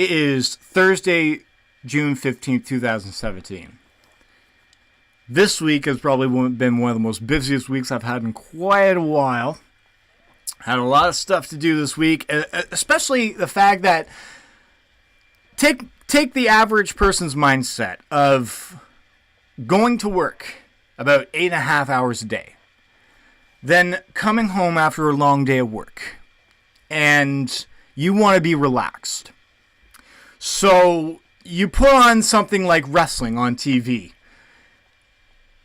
It is Thursday, June 15th, 2017. This week has probably been one of the most busiest weeks I've had in quite a while. Had a lot of stuff to do this week, especially the fact that take the average person's mindset of going to work about 8.5 hours a day, then coming home after a long day of work, and you want to be relaxed. So you put on something like wrestling on TV,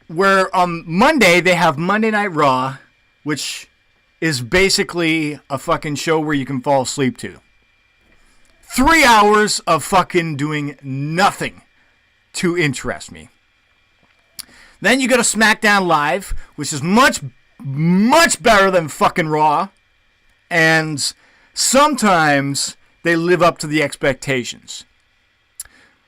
where on Monday they have Monday Night Raw, which is basically a fucking show where you can fall asleep to. 3 hours of fucking doing nothing to interest me. Then you go to SmackDown Live, which is much, much better than fucking Raw. And sometimes they live up to the expectations.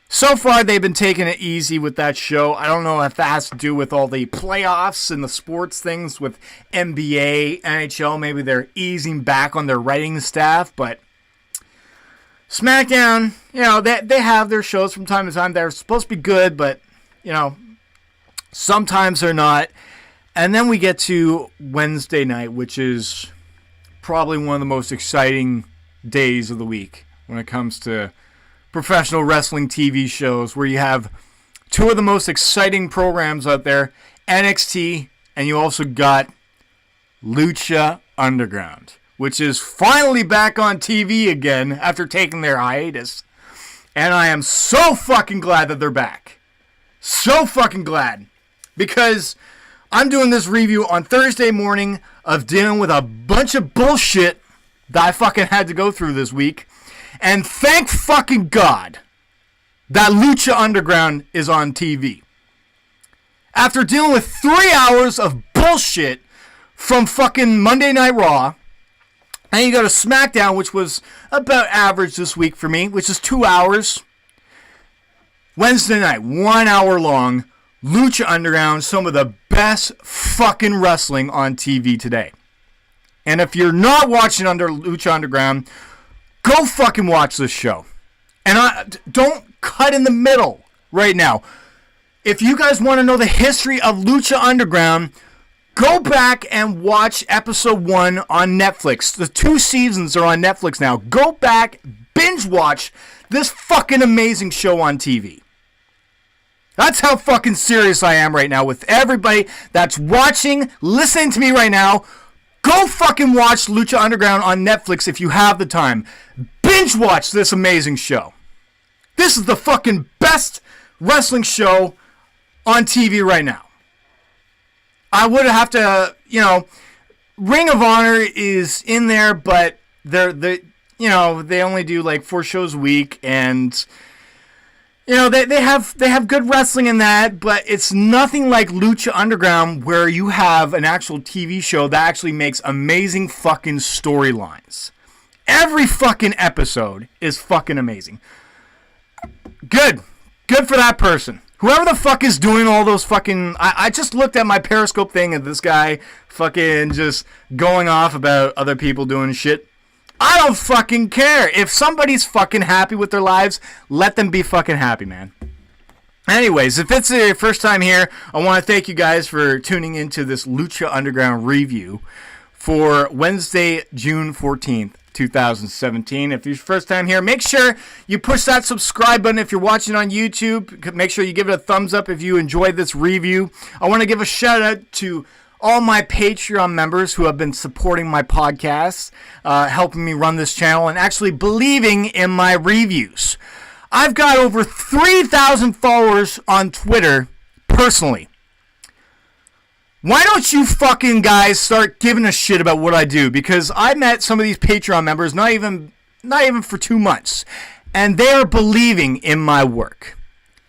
So far, they've been taking it easy with that show. I don't know if that has to do with all the playoffs and the sports things with NBA, NHL. Maybe they're easing back on their writing staff. But SmackDown, they have their shows from time to time. They're supposed to be good, but, sometimes they're not. And then we get to Wednesday night, which is probably one of the most exciting days of the week when it comes to professional wrestling TV shows, where you have two of the most exciting programs out there, NXT, and you also got Lucha Underground, which is finally back on TV again after taking their hiatus. And I am so fucking glad that they're back. So fucking glad. Because I'm doing this review on Thursday morning of dealing with a bunch of bullshit that I fucking had to go through this week. And thank fucking God that Lucha Underground is on TV. After dealing with 3 hours of bullshit from fucking Monday Night Raw, and you go to SmackDown, which was about average this week for me, which is 2 hours. Wednesday night, 1 hour long, Lucha Underground, some of the best fucking wrestling on TV today. And if you're not watching Lucha Underground, go fucking watch this show. And don't cut in the middle right now. If you guys want to know the history of Lucha Underground, go back and watch episode 1 on Netflix. The 2 seasons are on Netflix now. Go back, binge watch this fucking amazing show on TV. That's how fucking serious I am right now with everybody that's watching, listening to me right now. Go fucking watch Lucha Underground on Netflix if you have the time. Binge watch this amazing show. This is the fucking best wrestling show on TV right now. I would have to, Ring of Honor is in there, but they only do like 4 shows a week, and they have good wrestling in that, but it's nothing like Lucha Underground, where you have an actual TV show that actually makes amazing fucking storylines. Every fucking episode is fucking amazing. Good for that person. Whoever the fuck is doing all those fucking... I just looked at my Periscope thing and this guy fucking just going off about other people doing shit. I don't fucking care. If somebody's fucking happy with their lives, let them be fucking happy, man. Anyways, if it's your first time here, I want to thank you guys for tuning into this Lucha Underground review for Wednesday, June 14th, 2017. If you're your first time here, make sure you push that subscribe button if you're watching on YouTube. Make sure you give it a thumbs up if you enjoyed this review. I want to give a shout out to all my Patreon members who have been supporting my podcast, helping me run this channel, and actually believing in my reviews. I've got over 3,000 followers on Twitter personally. Why don't you fucking guys start giving a shit about what I do? Because I met some of these Patreon members not even for 2 months, and they're believing in my work.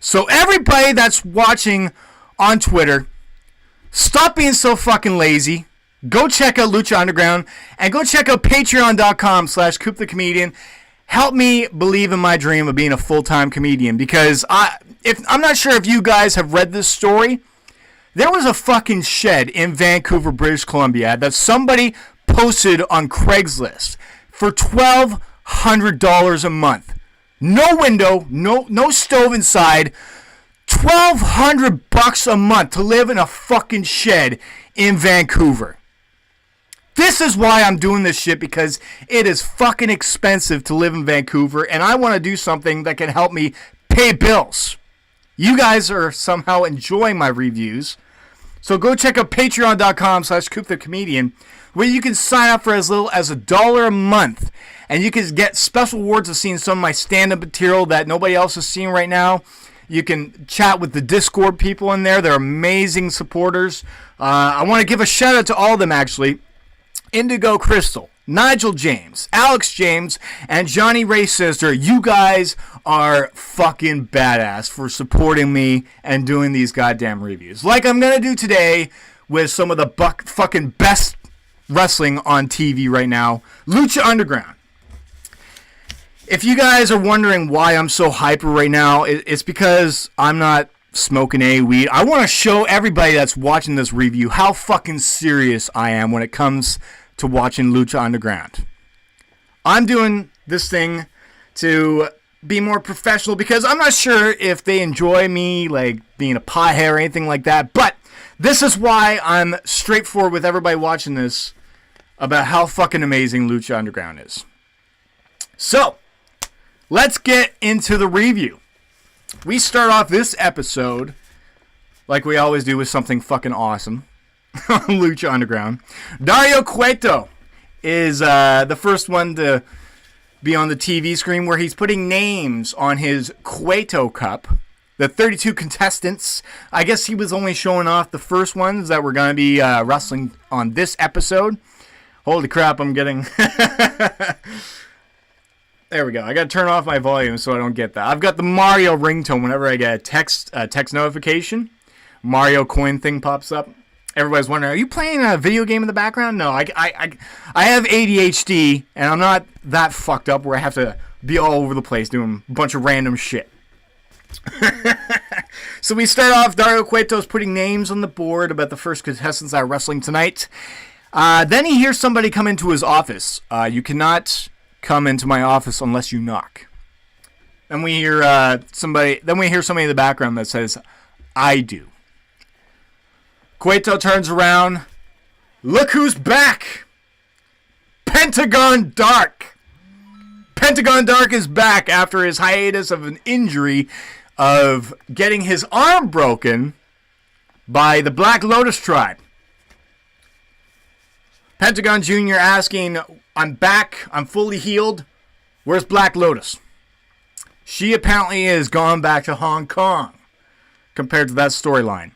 So everybody that's watching on Twitter, stop being so fucking lazy. Go check out Lucha Underground, and go check out patreon.com/CoopTheComedian. Help me believe in my dream of being a full-time comedian, because I'm not sure if you guys have read this story. There was a fucking shed in Vancouver, British Columbia that somebody posted on Craigslist for $1,200 a month. No window, no stove inside. $1,200 a month to live in a fucking shed in Vancouver. This is why I'm doing this shit, because it is fucking expensive to live in Vancouver, and I want to do something that can help me pay bills. You guys are somehow enjoying my reviews, so go check out patreon.com/CoopTheComedian, where you can sign up for as little as $1 a month, and you can get special rewards of seeing some of my stand-up material that nobody else is seeing right now. You can chat with the Discord people in there. They're amazing supporters. I want to give a shout out to all of them, actually. Indigo Crystal, Nigel James, Alex James, and Johnny Ray Sister. You guys are fucking badass for supporting me and doing these goddamn reviews. Like I'm going to do today with some of the fucking best wrestling on TV right now. Lucha Underground. If you guys are wondering why I'm so hyper right now, it's because I'm not smoking any weed. I want to show everybody that's watching this review how fucking serious I am when it comes to watching Lucha Underground. I'm doing this thing to be more professional because I'm not sure if they enjoy me like being a pothead or anything like that, but this is why I'm straightforward with everybody watching this about how fucking amazing Lucha Underground is. So, let's get into the review. We start off this episode, like we always do, with something fucking awesome on Lucha Underground. Dario Cueto is the first one to be on the TV screen, where he's putting names on his Cueto Cup. The 32 contestants. I guess he was only showing off the first ones that were going to be wrestling on this episode. Holy crap, I'm getting... There we go. I got to turn off my volume so I don't get that. I've got the Mario ringtone whenever I get a text notification. Mario coin thing pops up. Everybody's wondering, are you playing a video game in the background? No, I have ADHD, and I'm not that fucked up where I have to be all over the place doing a bunch of random shit. So we start off, Dario Cueto's putting names on the board about the first contestants that are wrestling tonight. Then he hears somebody come into his office. You cannot come into my office unless you knock. Then we hear somebody in the background that says, I do. Cueto turns around. Look who's back! Pentagon Dark! Pentagon Dark is back after his hiatus of an injury of getting his arm broken by the Black Lotus tribe. Pentagon Jr. asking, I'm back, I'm fully healed, where's Black Lotus? She apparently has gone back to Hong Kong, compared to that storyline.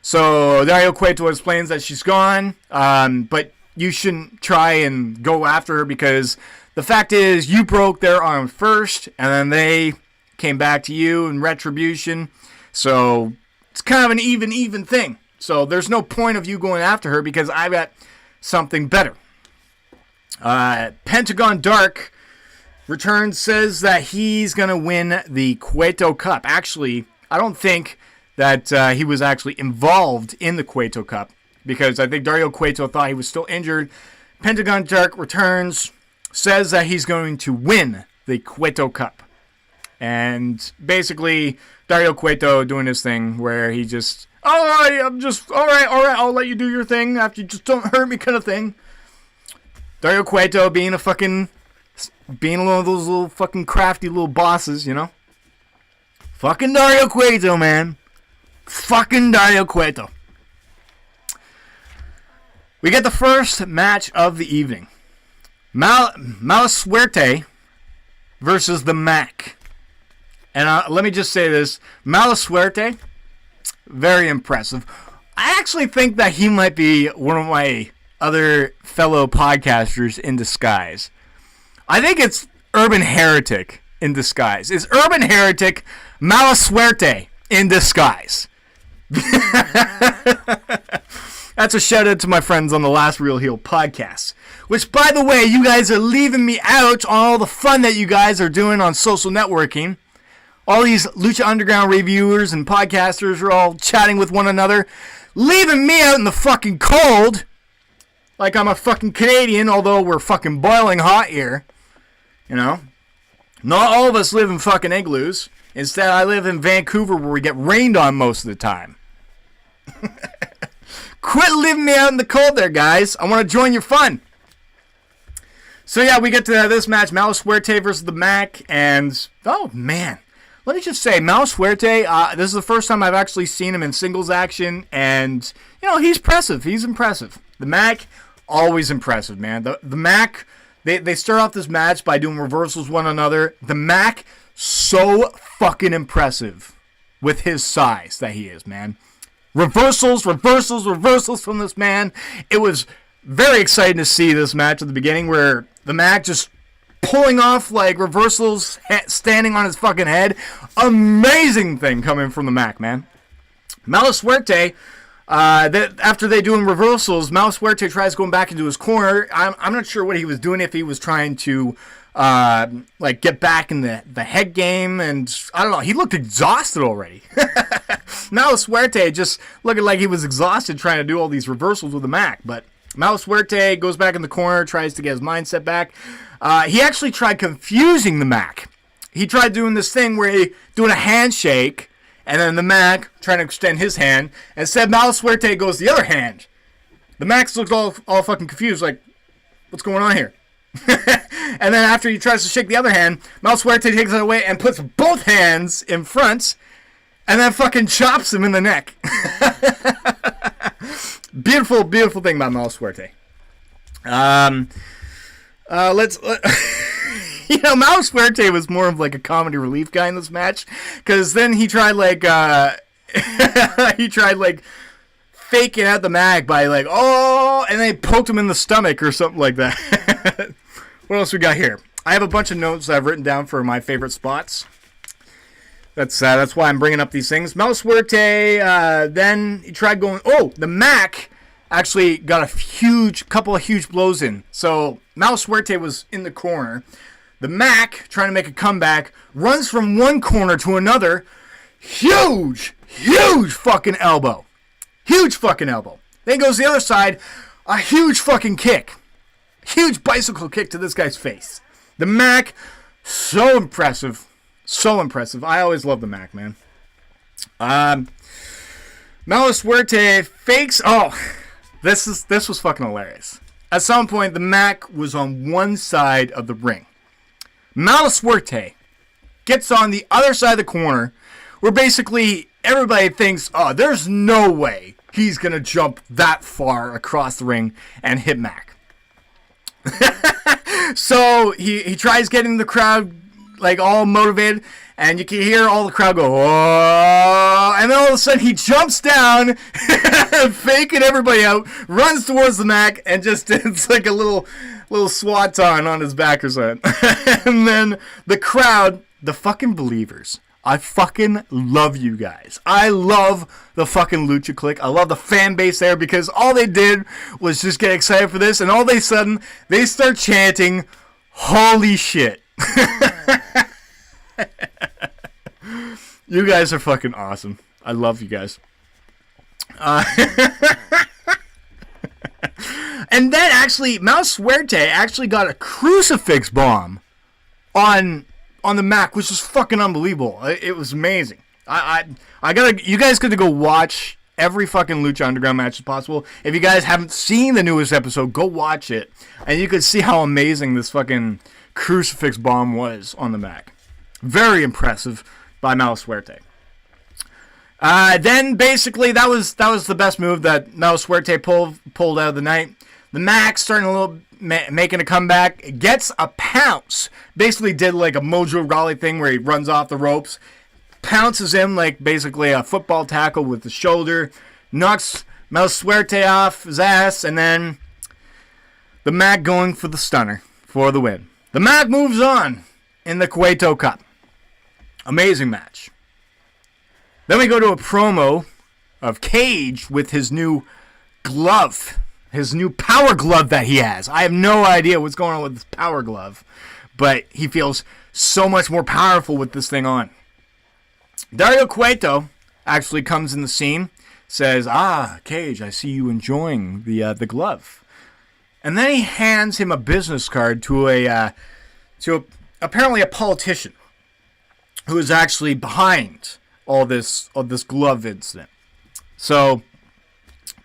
So Dario Cueto explains that she's gone, but you shouldn't try and go after her, because the fact is you broke their arm first, and then they came back to you in retribution. So it's kind of an even thing. So there's no point of you going after her, because I've got something better. Pentagon Dark returns, says that he's going to win the Cueto Cup. Actually, I don't think that he was actually involved in the Cueto Cup, because I think Dario Cueto thought he was still injured. Pentagon Dark returns, says that he's going to win the Cueto Cup. And basically, Dario Cueto doing his thing where he just, all right, I'll let you do your thing after you just don't hurt me kind of thing. Dario Cueto being one of those little fucking crafty little bosses, you know? Fucking Dario Cueto, man. Fucking Dario Cueto. We get the first match of the evening. Mala Suerte versus the Mac. And let me just say this. Mala Suerte, very impressive. I actually think that he might be one of my other fellow podcasters in disguise. I think it's Urban Heretic in disguise. It's Urban Heretic Mala Suerte in disguise. That's a shout out to my friends on the Last Real Heel podcast. Which, by the way, you guys are leaving me out on all the fun that you guys are doing on social networking. All these Lucha Underground reviewers and podcasters are all chatting with one another, leaving me out in the fucking cold, like I'm a fucking Canadian, although we're fucking boiling hot here, you know. Not all of us live in fucking igloos. Instead, I live in Vancouver where we get rained on most of the time. Quit leaving me out in the cold there, guys. I want to join your fun. So, yeah, we get to this match, Mala Suerte versus the Mac, and, oh, man. Let me just say, Mala Suerte, this is the first time I've actually seen him in singles action, and, you know, he's impressive. He's impressive. The Mac, always impressive, man. The Mac, they start off this match by doing reversals one another. The Mac, so fucking impressive with his size that he is, man. Reversals from this man. It was very exciting to see this match at the beginning where the Mac just pulling off like reversals, standing on his fucking head. Amazing thing coming from the Mac, man. Mala Suerte, after they doing reversals, Mala Suerte tries going back into his corner. I'm not sure what he was doing, if he was trying to like get back in the head game, and I don't know. He looked exhausted already. Mala Suerte just looking like he was exhausted trying to do all these reversals with the Mac, but Mala Suerte goes back in the corner, tries to get his mindset back. He actually tried confusing the Mac. He tried doing this thing where he doing a handshake, and then the Mac trying to extend his hand. Instead, Mala Suerte goes the other hand. The Mac looks all fucking confused, like, what's going on here? And then after he tries to shake the other hand, Mala Suerte takes it away and puts both hands in front, and then fucking chops him in the neck. Beautiful, beautiful thing about Mala Suerte. You know, Mala Suerte was more of like a comedy relief guy in this match, because then he tried like faking out the Mac by like, oh, and they poked him in the stomach or something like that. What else we got here? I have a bunch of notes that I've written down for my favorite spots. That's why I'm bringing up these things. Mala Suerte, then he tried going, oh, the Mac actually got a couple of huge blows in. So Mala Suerte was in the corner. The Mac, trying to make a comeback, runs from one corner to another. Huge fucking elbow. Huge fucking elbow. Then goes the other side, a huge fucking kick. Huge bicycle kick to this guy's face. The Mac, so impressive. So impressive. I always love the Mac, man. Mala Suerte fakes. Oh, this was fucking hilarious. At some point, the Mac was on one side of the ring. Mala Suerte gets on the other side of the corner, where basically everybody thinks, oh, there's no way he's going to jump that far across the ring and hit Mac. So he tries getting the crowd like all motivated, and you can hear all the crowd go, oh, and then all of a sudden he jumps down, faking everybody out, runs towards the Mac, and just it's like a little swanton on his back or something. And then the crowd, the fucking believers, I fucking love you guys. I love the fucking Lucha Clique. I love the fan base there, because all they did was just get excited for this, and all of a sudden they start chanting, holy shit. You guys are fucking awesome. I love you guys. And then actually, Mala Suerte actually got a crucifix bomb on the Mac, which was fucking unbelievable. It was amazing. You guys got to go watch every fucking Lucha Underground match as possible. If you guys haven't seen the newest episode, go watch it, and you can see how amazing this fucking crucifix bomb was on the Mac. Very impressive by Mala Suerte. Then basically that was the best move that Mala Suerte pulled out of the night. The Mac starting making a comeback, gets a pounce. Basically did like a Mojo Rawley thing where he runs off the ropes, pounces him like basically a football tackle with the shoulder, knocks Mala Suerte off his ass, and then the Mac going for the stunner for the win. The Mac moves on in the Cueto Cup. Amazing match. Then we go to a promo of Cage with his new glove. His new power glove that he has. I have no idea what's going on with this power glove, but he feels so much more powerful with this thing on. Dario Cueto actually comes in the scene, says, Cage, I see you enjoying the glove. And then he hands him a business card to a apparently a politician who is actually behind all this glove incident. So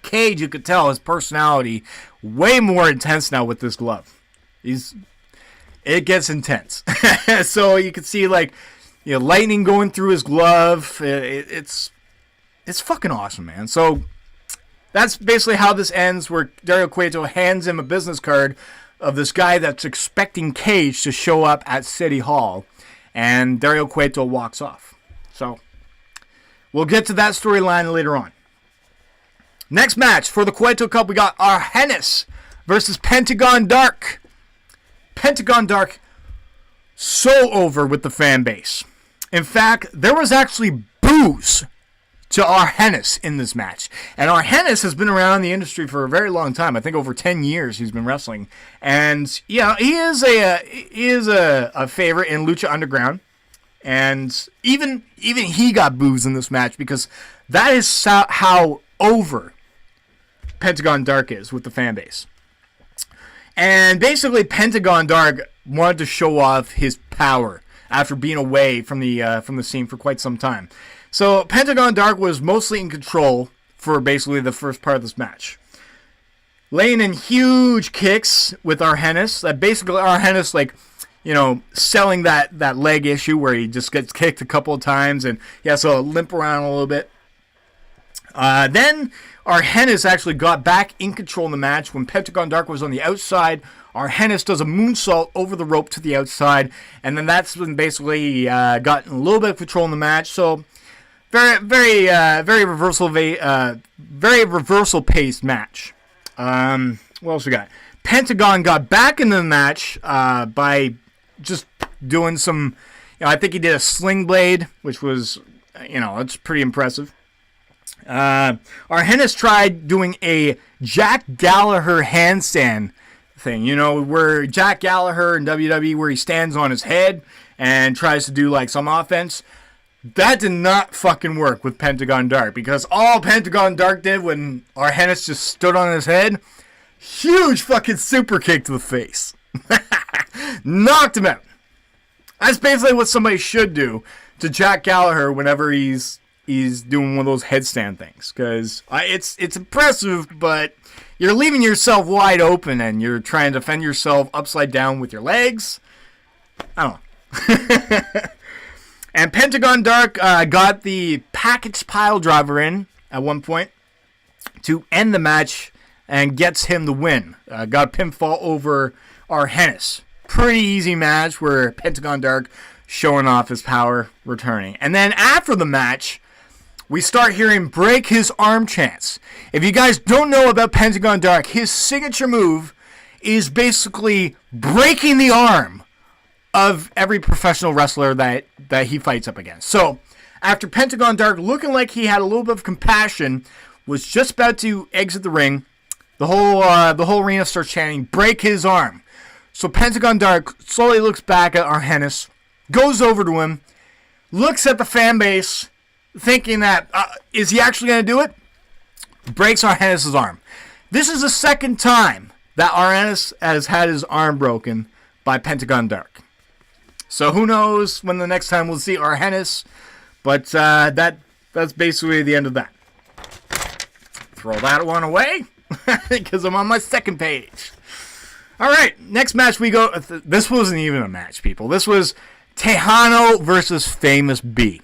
Cage, you could tell his personality way more intense now with this glove. It gets intense. So you can see lightning going through his glove. It's fucking awesome, man. So that's basically how this ends, where Dario Cueto hands him a business card of this guy that's expecting Cage to show up at City Hall, and Dario Cueto walks off. So we'll get to that storyline later on. Next match for the Cueto Cup, we got Argenis versus Pentagon Dark. Pentagon Dark, so over with the fan base. In fact, there was actually boos to Argenis in this match. And Argenis has been around the industry for a very long time. I think over 10 years he's been wrestling. And yeah, he is a favorite in Lucha Underground. And even he got boos in this match, because that is how over Pentagon Dark is with the fan base. And basically, Pentagon Dark wanted to show off his power after being away from the scene for quite some time. So Pentagon Dark was mostly in control for basically the first part of this match, laying in huge kicks with Argenis. Basically, Argenis, selling that leg issue where he just gets kicked a couple of times and he has to limp around a little bit. Then Argenis actually got back in control in the match when Pentagon Dark was on the outside. Argenis does a moonsault over the rope to the outside, and then that's when basically he got a little bit of control in the match. So very reversal paced match. What else we got? Pentagon got back into the match by just doing some. I think he did a sling blade, which was it's pretty impressive. Argenis tried doing a Jack Gallagher handstand thing, where Jack Gallagher in WWE, where he stands on his head and tries to do some offense. That did not fucking work with Pentagon Dark, because all Pentagon Dark did when Argenis just stood on his head, huge fucking super kick to the face. Knocked him out. That's basically what somebody should do to Jack Gallagher whenever he's doing one of those headstand things, because it's impressive, but you're leaving yourself wide open and you're trying to defend yourself upside down with your legs. I don't know. And Pentagon Dark got the package pile driver in at one point to end the match and gets him the win. Got a pinfall over Argenis. Pretty easy match where Pentagon Dark showing off his power, returning. And then after the match, we start hearing break his arm chants. If you guys don't know about Pentagon Dark, his signature move is basically breaking the arm of every professional wrestler that he fights up against. So, after Pentagon Dark, looking like he had a little bit of compassion, was just about to exit the ring, the whole arena starts chanting, "Break his arm." So Pentagon Dark slowly looks back at Argenis, goes over to him, looks at the fan base, thinking that, is he actually going to do it? Breaks Argenis' arm. This is the second time that Argenis has had his arm broken by Pentagon Dark. So who knows when the next time we'll see Argenis, but that's basically the end of that. Throw that one away, because I'm on my second page. Alright, next match we go. This wasn't even a match, people. This was Tejano versus Famous B.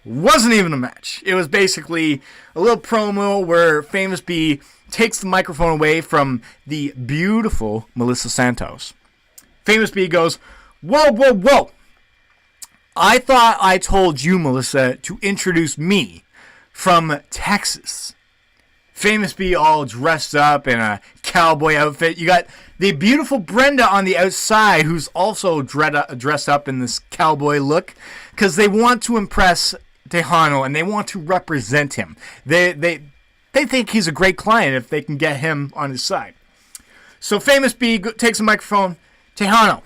Wasn't even a match. It was basically a little promo where Famous B takes the microphone away from the beautiful Melissa Santos. Famous B goes, "Whoa, whoa, whoa. I thought I told you, Melissa, to introduce me from Texas." Famous B all dressed up in a cowboy outfit. You got the beautiful Brenda on the outside, who's also dressed up in this cowboy look, because they want to impress Tejano and they want to represent him. They think he's a great client if they can get him on his side. So Famous B takes a microphone. "Tejano,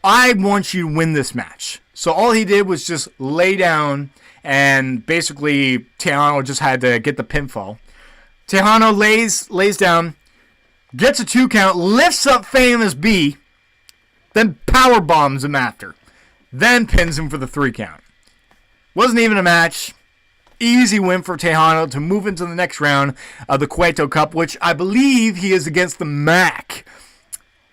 I want you to win this match." So all he did was just lay down, and basically Tejano just had to get the pinfall. Tejano lays down, gets a 2 count, lifts up Famous B, then power bombs him after, then pins him for the 3 count. Wasn't even a match. Easy win for Tejano to move into the next round of the Cueto Cup, which I believe he is against the Mac.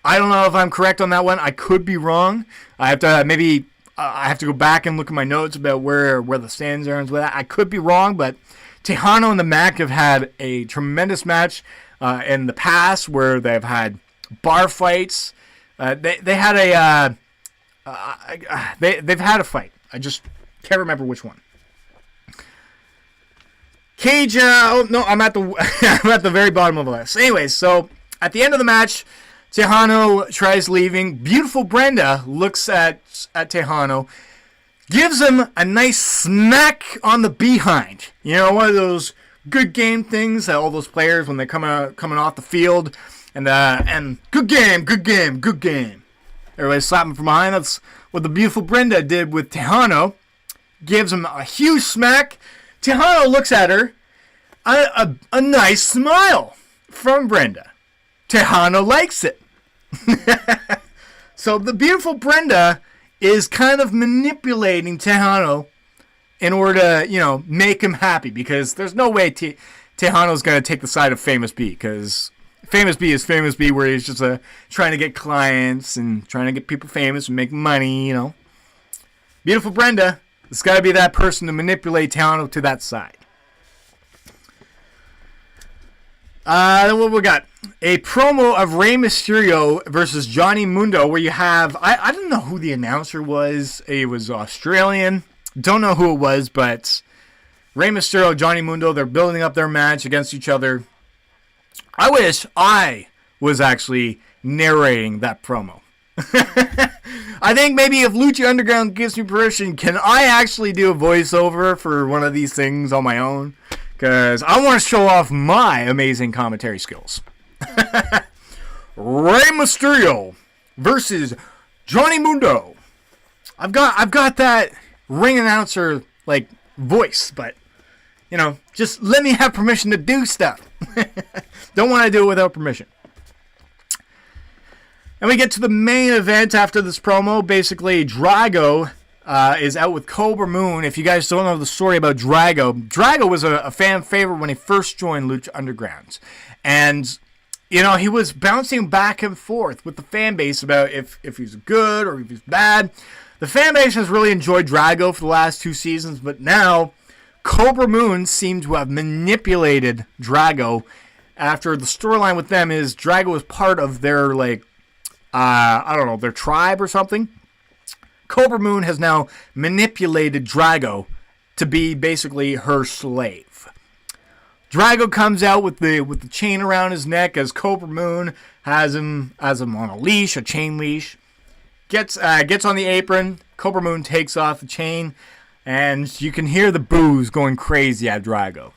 I don't know if I'm correct on that one. I could be wrong. I have to go back and look at my notes about where the stands are and that. I could be wrong, but Tejano and the Mac have had a tremendous match in the past where they've had bar fights. They've had a fight. I just can't remember which one. Cage. I'm at the very bottom of the list. Anyways, so at the end of the match, Tejano tries leaving. Beautiful Brenda looks at Tejano, gives him a nice smack on the behind. You know, one of those good game things that all those players when they're coming off the field, and good game. Everybody slapping from behind. That's what the beautiful Brenda did with Tejano. Gives him a huge smack. Tejano looks at her. A nice smile from Brenda. Tejano likes it. So the beautiful Brenda is kind of manipulating Tejano in order to, make him happy, because there's no way Tejano's going to take the side of Famous B, because Famous B is Famous B, where he's just trying to get clients and trying to get people famous and make money, Beautiful Brenda, it's got to be that person to manipulate Tejano to that side. Then what we got? A promo of Rey Mysterio versus Johnny Mundo, where you have, I don't know who the announcer was. It was Australian. Don't know who it was, but Rey Mysterio, Johnny Mundo, they're building up their match against each other. I wish I was actually narrating that promo. I think maybe if Lucha Underground gives me permission, can I actually do a voiceover for one of these things on my own? Because I want to show off my amazing commentary skills. Rey Mysterio versus Johnny Mundo. I've got that ring announcer voice, but just let me have permission to do stuff. Don't want to do it without permission. And we get to the main event after this promo. Basically, Drago is out with Cobra Moon. If you guys don't know the story about Drago was a fan favorite when he first joined Lucha Underground. And, he was bouncing back and forth with the fan base about if he's good or if he's bad. The fan base has really enjoyed Drago for the last 2 seasons, but now Cobra Moon seemed to have manipulated Drago after the storyline with them is Drago was part of their, their tribe or something. Cobra Moon has now manipulated Drago to be basically her slave. Drago comes out with the chain around his neck as Cobra Moon has him on a leash, a chain leash. Gets on the apron. Cobra Moon takes off the chain, and you can hear the boos going crazy at Drago.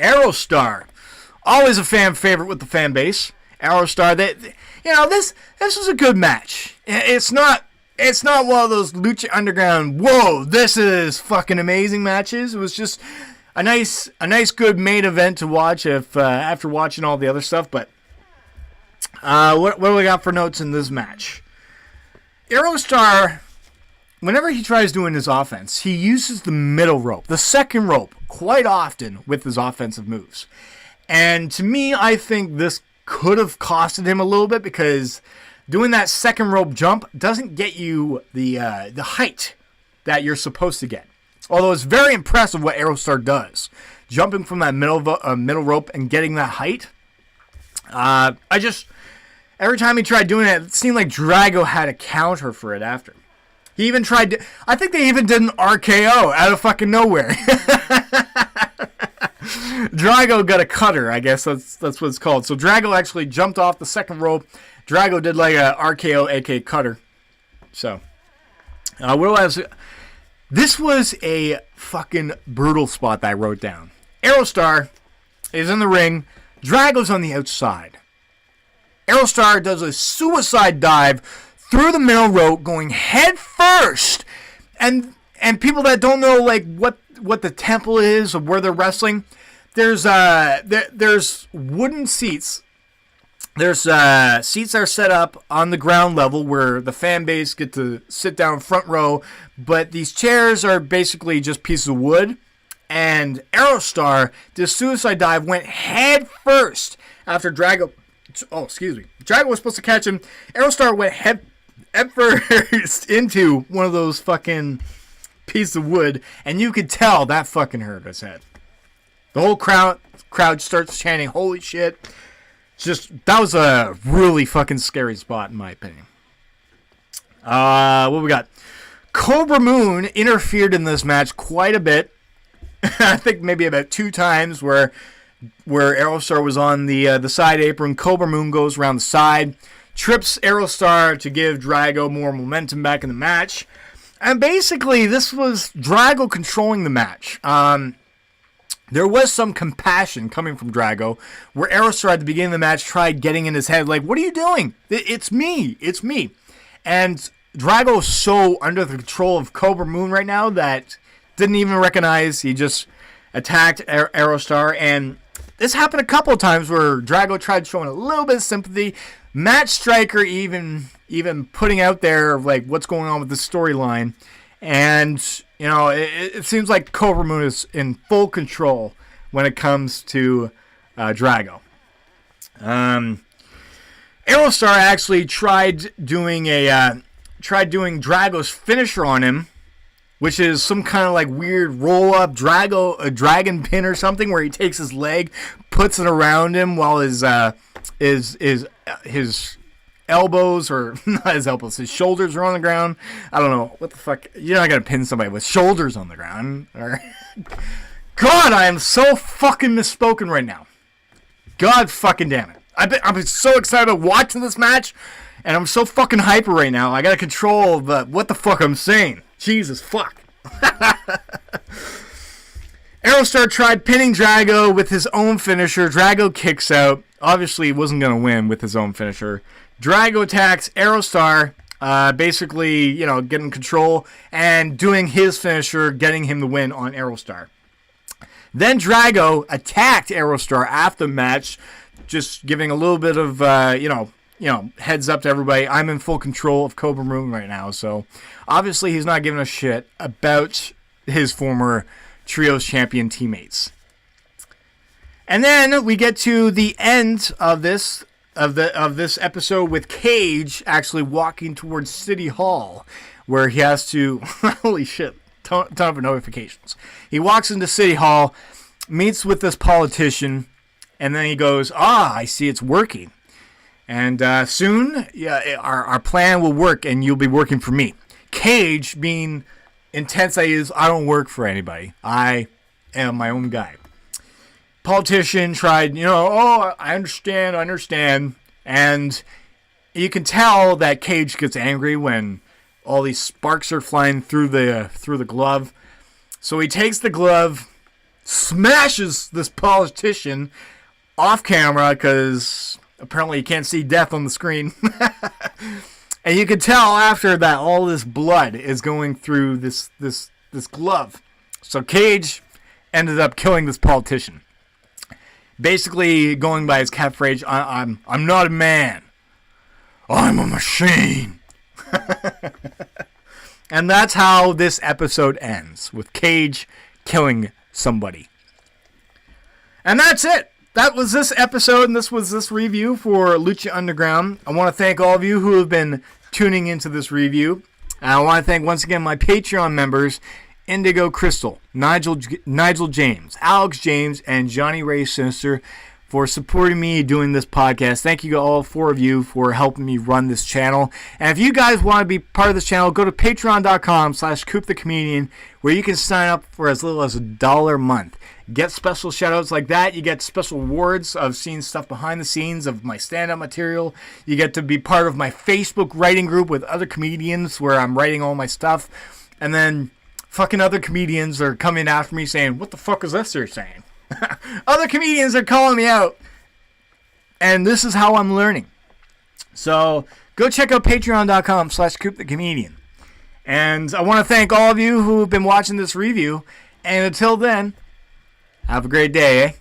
Aerostar, always a fan favorite with the fan base. Aerostar, this was a good match. It's not one of those Lucha Underground, whoa, this is fucking amazing matches. It was just a nice good main event to watch after watching all the other stuff. But what do we got for notes in this match? Aerostar, whenever he tries doing his offense, he uses the middle rope, the second rope, quite often with his offensive moves. And to me, I think this could have costed him a little bit, because doing that second rope jump doesn't get you the height that you're supposed to get. Although it's very impressive what Aerostar does. Jumping from that middle rope and getting that height. Every time he tried doing it seemed like Drago had a counter for it after. He even tried I think they even did an RKO out of fucking nowhere. Drago got a cutter, I guess that's what it's called. So Drago actually jumped off the second rope. Drago did a RKO, aka cutter. So, this was a fucking brutal spot that I wrote down. Aerostar is in the ring. Drago's on the outside. Aerostar does a suicide dive through the middle rope, going head first. And people that don't know what the temple is or where they're wrestling, there's wooden seats There's seats are set up on the ground level where the fan base get to sit down front row, but these chairs are basically just pieces of wood. And Aerostar, the suicide dive, went head first after Drago. Oh, excuse me. Drago was supposed to catch him. Aerostar went head first into one of those fucking pieces of wood, and you could tell that fucking hurt his head. The whole crowd starts chanting, "Holy shit!" That was a really fucking scary spot, in my opinion. What we got? Cobra Moon interfered in this match quite a bit. I think maybe about 2 times where Aerostar was on the side apron. Cobra Moon goes around the side, trips Aerostar to give Drago more momentum back in the match. And basically, this was Drago controlling the match. There was some compassion coming from Drago, where Aerostar at the beginning of the match tried getting in his head, like, "What are you doing? It's me. It's me." And Drago is so under the control of Cobra Moon right now that didn't even recognize. He just attacked Aerostar. And this happened a couple of times where Drago tried showing a little bit of sympathy. Matt Striker even putting out there, like, what's going on with the storyline. And, you know, it seems like Cobra Moon is in full control when it comes to Drago. Aerostar actually tried doing Drago's finisher on him, which is some kind of like weird roll-up a dragon pin or something, where he takes his leg, puts it around him while his elbows, or not his elbows, his shoulders are on the ground. I don't know. What the fuck? You're not going to pin somebody with shoulders on the ground. God, I am so fucking misspoken right now. God fucking damn it. I'm so excited about watching this match, and I'm so fucking hyper right now. I got to control what the fuck I'm saying. Jesus fuck. Aerostar tried pinning Drago with his own finisher. Drago kicks out. Obviously, he wasn't going to win with his own finisher. Drago attacks Aerostar, basically, you know, getting control and doing his finisher, getting him the win on Aerostar. Then Drago attacked Aerostar after the match, just giving a little bit of, heads up to everybody. I'm in full control of Cobra Moon right now, so obviously he's not giving a shit about his former Trios champion teammates. And then we get to the end of this episode with Cage actually walking towards City Hall, where he has to holy shit, ton of notifications. He walks into City Hall, meets with this politician, and then he goes, I see it's working. And soon, our plan will work, and you'll be working for me. Cage, being intense that he is, I don't work for anybody. I am my own guy. Politician tried, I understand. And you can tell that Cage gets angry when all these sparks are flying through the glove. So he takes the glove, smashes this politician off camera, because apparently you can't see death on the screen. And you can tell after that all this blood is going through this glove. So Cage ended up killing this politician. Basically going by his catchphrase, I'm not a man. I'm a machine. And that's how this episode ends, with Cage killing somebody. And that's it. That was this episode, and this was this review for Lucha Underground. I want to thank all of you who have been tuning into this review. And I want to thank once again my Patreon members, Indigo Crystal, Nigel James, Alex James, and Johnny Ray Sinister, for supporting me doing this podcast. Thank you to all 4 of you for helping me run this channel. And if you guys want to be part of this channel, go to patreon.com/CoopTheComedian, where you can sign up for as little as $1 a month. Get special shoutouts like that. You get special awards of seeing stuff behind the scenes of my stand-up material. You get to be part of my Facebook writing group with other comedians, where I'm writing all my stuff. And then fucking other comedians are coming after me saying, what the fuck is this you're saying? Other comedians are calling me out. And this is how I'm learning. So go check out patreon.com/CoopTheComedian. And I want to thank all of you who have been watching this review. And until then, have a great day, eh?